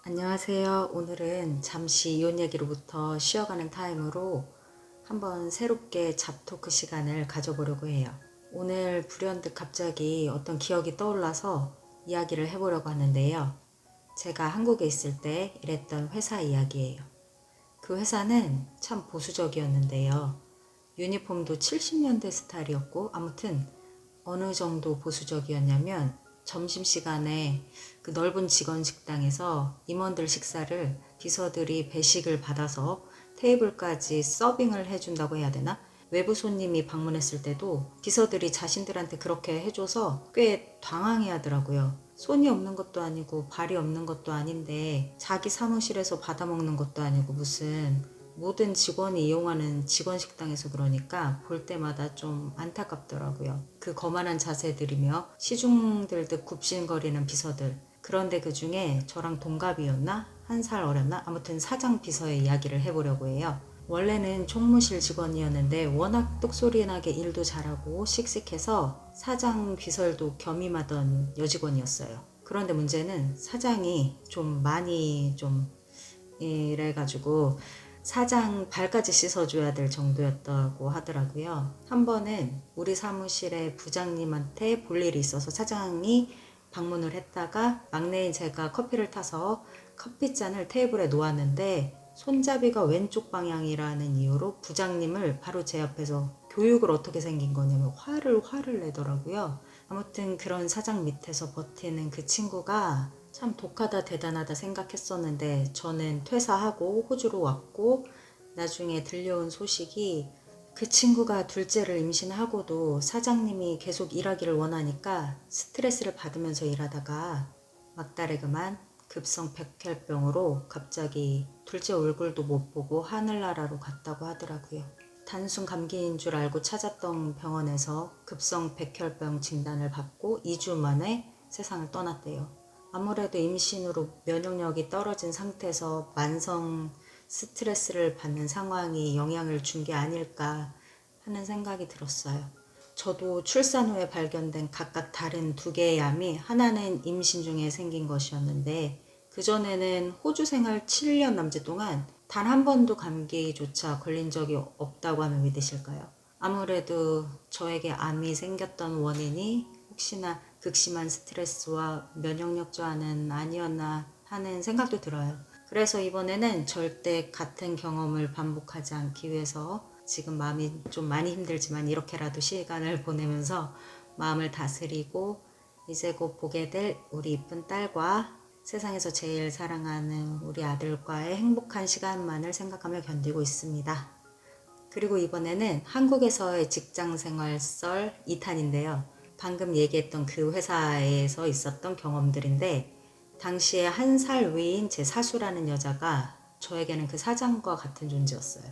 안녕하세요. 오늘은 잠시 이혼 얘기로부터 쉬어가는 타임으로 한번 새롭게 잡토크 시간을 가져보려고 해요. 오늘 불현듯 갑자기 어떤 기억이 떠올라서 이야기를 해보려고 하는데요. 제가 한국에 있을 때 일했던 회사 이야기예요. 그 회사는 참 보수적이었는데요. 유니폼도 70년대 스타일이었고 아무튼 어느 정도 보수적이었냐면 점심시간에 그 넓은 직원 식당에서 임원들 식사를 비서들이 배식을 받아서 테이블까지 서빙을 해준다고 해야 되나? 외부 손님이 방문했을 때도 비서들이 자신들한테 그렇게 해줘서 꽤 당황해 하더라고요. 손이 없는 것도 아니고 발이 없는 것도 아닌데 자기 사무실에서 받아먹는 것도 아니고 무슨 모든 직원이 이용하는 직원 식당에서 그러니까 볼 때마다 좀 안타깝더라고요. 그 거만한 자세들이며 시중 들듯 굽신거리는 비서들. 그런데 그 중에 저랑 동갑이었나? 한 살 어렸나? 아무튼 사장 비서의 이야기를 해보려고 해요. 원래는 총무실 직원이었는데 워낙 똑소리나게 일도 잘하고 씩씩해서 사장 비서도 겸임하던 여직원이었어요. 그런데 문제는 사장이 좀 많이 좀 이래가지고 사장 발까지 씻어줘야 될 정도였다고 하더라고요. 한 번은 우리 사무실에 부장님한테 볼 일이 있어서 사장이 방문을 했다가 막내인 제가 커피를 타서 커피잔을 테이블에 놓았는데 손잡이가 왼쪽 방향이라는 이유로 부장님을 바로 제 앞에서 교육을 어떻게 생긴 거냐면 화를 내더라고요. 아무튼 그런 사장 밑에서 버티는 그 친구가 참 독하다 대단하다 생각했었는데 저는 퇴사하고 호주로 왔고 나중에 들려온 소식이 그 친구가 둘째를 임신하고도 사장님이 계속 일하기를 원하니까 스트레스를 받으면서 일하다가 막달에 그만 급성 백혈병으로 갑자기 둘째 얼굴도 못 보고 하늘나라로 갔다고 하더라고요. 단순 감기인 줄 알고 찾았던 병원에서 급성 백혈병 진단을 받고 2주 만에 세상을 떠났대요. 아무래도 임신으로 면역력이 떨어진 상태에서 만성 스트레스를 받는 상황이 영향을 준 게 아닐까 하는 생각이 들었어요. 저도 출산 후에 발견된 각각 다른 두 개의 암이 하나는 임신 중에 생긴 것이었는데 그전에는 호주 생활 7년 남짓 동안 단 한 번도 감기조차 걸린 적이 없다고 하면 믿으실까요? 아무래도 저에게 암이 생겼던 원인이 혹시나 극심한 스트레스와 면역력 저하는 아니었나 하는 생각도 들어요. 그래서 이번에는 절대 같은 경험을 반복하지 않기 위해서 지금 마음이 좀 많이 힘들지만 이렇게라도 시간을 보내면서 마음을 다스리고 이제 곧 보게 될 우리 이쁜 딸과 세상에서 제일 사랑하는 우리 아들과의 행복한 시간만을 생각하며 견디고 있습니다. 그리고 이번에는 한국에서의 직장생활 썰 2탄인데요. 방금 얘기했던 그 회사에서 있었던 경험들인데 당시에 한 살 위인 제 사수라는 여자가 저에게는 그 사장과 같은 존재였어요.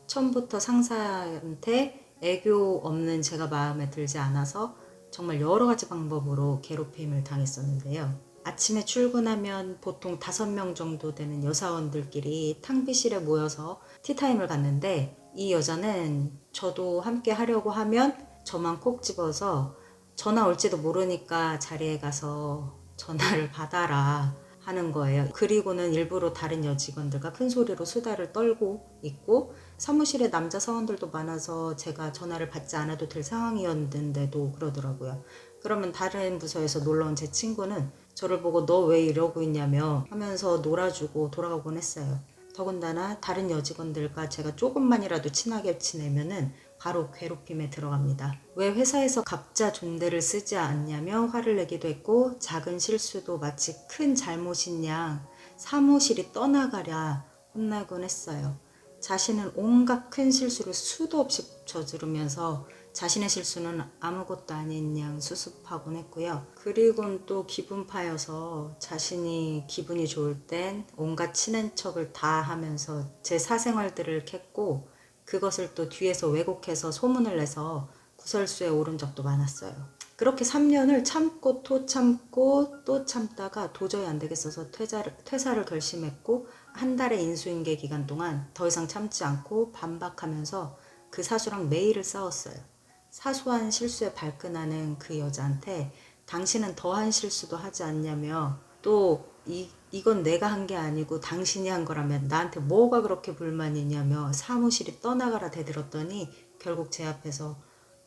처음부터 상사한테 애교 없는 제가 마음에 들지 않아서 정말 여러 가지 방법으로 괴롭힘을 당했었는데요. 아침에 출근하면 보통 5명 정도 되는 여사원들끼리 탕비실에 모여서 티타임을 갖는데 이 여자는 저도 함께 하려고 하면 저만 콕 집어서 전화 올지도 모르니까 자리에 가서 전화를 받아라 하는 거예요. 그리고는 일부러 다른 여직원들과 큰 소리로 수다를 떨고 있고 사무실에 남자 사원들도 많아서 제가 전화를 받지 않아도 될 상황이었는데도 그러더라고요. 그러면 다른 부서에서 놀러온 제 친구는 저를 보고 너 왜 이러고 있냐며 하면서 놀아주고 돌아가곤 했어요. 더군다나 다른 여직원들과 제가 조금만이라도 친하게 지내면은 바로 괴롭힘에 들어갑니다. 왜 회사에서 각자 존대를 쓰지 않냐며 화를 내기도 했고 작은 실수도 마치 큰 잘못인 양 사무실이 떠나가랴 혼나곤 했어요. 자신은 온갖 큰 실수를 수도 없이 저지르면서 자신의 실수는 아무것도 아닌 양 수습하곤 했고요. 그리고는 또 기분파여서 자신이 기분이 좋을 땐 온갖 친한 척을 다 하면서 제 사생활들을 캤고 그것을 또 뒤에서 왜곡해서 소문을 내서 구설수에 오른 적도 많았어요. 그렇게 3년을 참고 또 참고 또 참다가 도저히 안 되겠어서 퇴사를 결심했고 한 달의 인수인계 기간 동안 더 이상 참지 않고 반박하면서 그 사수랑 매일을 싸웠어요. 사소한 실수에 발끈하는 그 여자한테 당신은 더한 실수도 하지 않냐며 또 이 이건 내가 한 게 아니고 당신이 한 거라면 나한테 뭐가 그렇게 불만이냐며 사무실이 떠나가라 대들었더니 결국 제 앞에서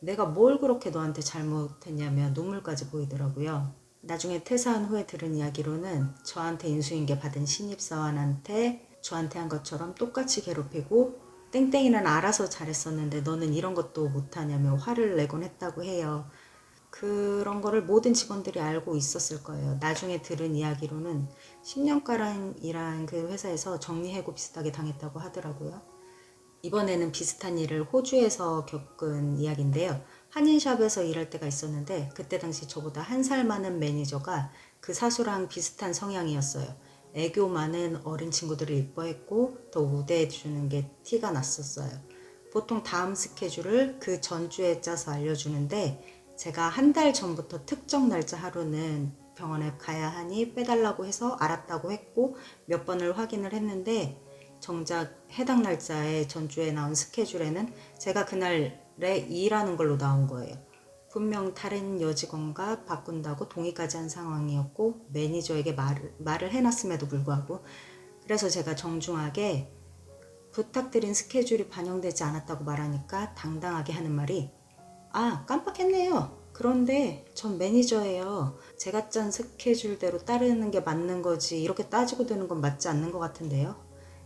내가 뭘 그렇게 너한테 잘못했냐며 눈물까지 보이더라고요. 나중에 퇴사한 후에 들은 이야기로는 저한테 인수인계 받은 신입사원한테 저한테 한 것처럼 똑같이 괴롭히고 땡땡이는 알아서 잘했었는데 너는 이런 것도 못하냐며 화를 내곤 했다고 해요. 그런 거를 모든 직원들이 알고 있었을 거예요. 나중에 들은 이야기로는 10년가량 일한 그 회사에서 정리해고 비슷하게 당했다고 하더라고요. 이번에는 비슷한 일을 호주에서 겪은 이야기인데요. 한인샵에서 일할 때가 있었는데 그때 당시 저보다 한 살 많은 매니저가 그 사수랑 비슷한 성향이었어요. 애교 많은 어린 친구들을 이뻐했고 더 우대해 주는 게 티가 났었어요. 보통 다음 스케줄을 그 전주에 짜서 알려주는데 제가 한 달 전부터 특정 날짜 하루는 병원에 가야 하니 빼달라고 해서 알았다고 했고 몇 번을 확인을 했는데 정작 해당 날짜에 전주에 나온 스케줄에는 제가 그날에 일하는 걸로 나온 거예요. 분명 다른 여직원과 바꾼다고 동의까지 한 상황이었고 매니저에게 말을 해놨음에도 불구하고 그래서 제가 정중하게 부탁드린 스케줄이 반영되지 않았다고 말하니까 당당하게 하는 말이 아, 깜빡했네요. 그런데 전 매니저예요. 제가 짠 스케줄대로 따르는 게 맞는 거지 이렇게 따지고 드는 건 맞지 않는 것 같은데요.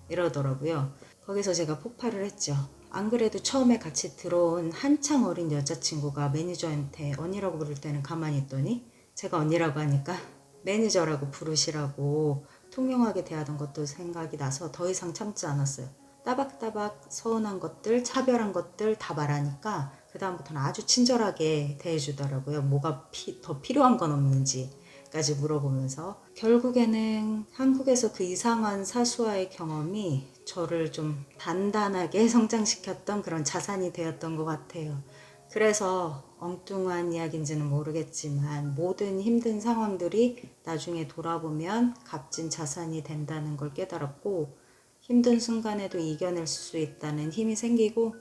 이러더라고요. 거기서 제가 폭발을 했죠. 안 그래도 처음에 같이 들어온 한창 어린 여자친구가 매니저한테 언니라고 부를 때는 가만히 있더니 제가 언니라고 하니까 매니저라고 부르시라고 통용하게 대하던 것도 생각이 나서 더 이상 참지 않았어요. 따박따박 서운한 것들, 차별한 것들 다 말하니까 그 다음부터는 아주 친절하게 대해주더라고요. 뭐가 더 필요한 건 없는지까지 물어보면서 결국에는 한국에서 그 이상한 사수와의 경험이 저를 좀 단단하게 성장시켰던 그런 자산이 되었던 것 같아요. 그래서 엉뚱한 이야기인지는 모르겠지만 모든 힘든 상황들이 나중에 돌아보면 값진 자산이 된다는 걸 깨달았고 힘든 순간에도 이겨낼 수 있다는 힘이 생기고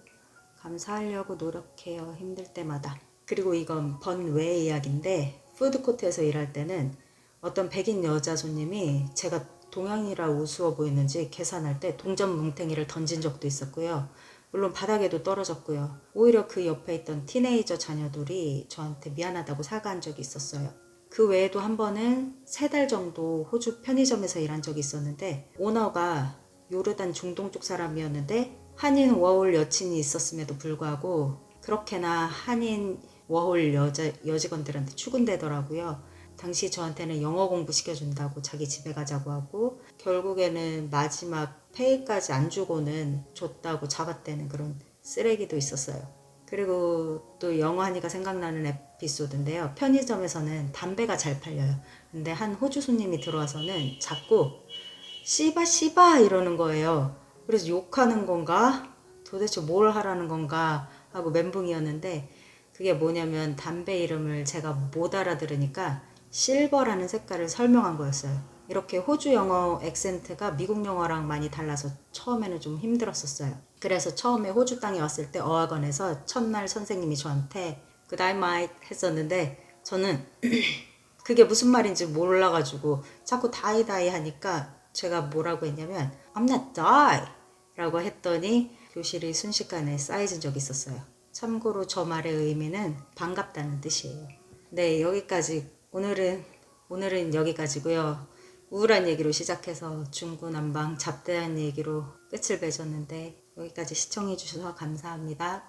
감사하려고 노력해요. 힘들 때마다. 그리고 이건 번외 이야기인데 푸드코트에서 일할 때는 어떤 백인 여자 손님이 제가 동양이라 우스워 보이는지 계산할 때 동전 뭉탱이를 던진 적도 있었고요. 물론 바닥에도 떨어졌고요. 오히려 그 옆에 있던 티네이저 자녀들이 저한테 미안하다고 사과한 적이 있었어요. 그 외에도 한 번은 3달 정도 호주 편의점에서 일한 적이 있었는데 오너가 요르단 중동 쪽 사람이었는데 한인 워홀 여친이 있었음에도 불구하고 그렇게나 한인 워홀 여직원들한테 추근대더라고요. 당시 저한테는 영어 공부 시켜준다고 자기 집에 가자고 하고 결국에는 마지막 페이까지 안 주고는 줬다고 잡아떼는 그런 쓰레기도 있었어요. 그리고 또 영어 하니까 생각나는 에피소드인데요. 편의점에서는 담배가 잘 팔려요. 근데 한 호주 손님이 들어와서는 자꾸 씨바 씨바 이러는 거예요. 그래서 욕하는 건가? 도대체 뭘 하라는 건가? 하고 멘붕이었는데 그게 뭐냐면 담배 이름을 제가 못 알아들으니까 실버라는 색깔을 설명한 거였어요. 이렇게 호주 영어 액센트가 미국 영어랑 많이 달라서 처음에는 좀 힘들었었어요. 그래서 처음에 호주 땅에 왔을 때 어학원에서 첫날 선생님이 저한테 Good I might 했었는데 저는 그게 무슨 말인지 몰라가지고 자꾸 다이다이 하니까 제가 뭐라고 했냐면 I'm not die 라고 했더니 교실이 순식간에 쌓여진 적이 있었어요. 참고로 저 말의 의미는 반갑다는 뜻이에요. 네, 여기까지 오늘은 여기까지고요. 우울한 얘기로 시작해서 중구난방 잡다한 얘기로 끝을 맺었는데 여기까지 시청해 주셔서 감사합니다.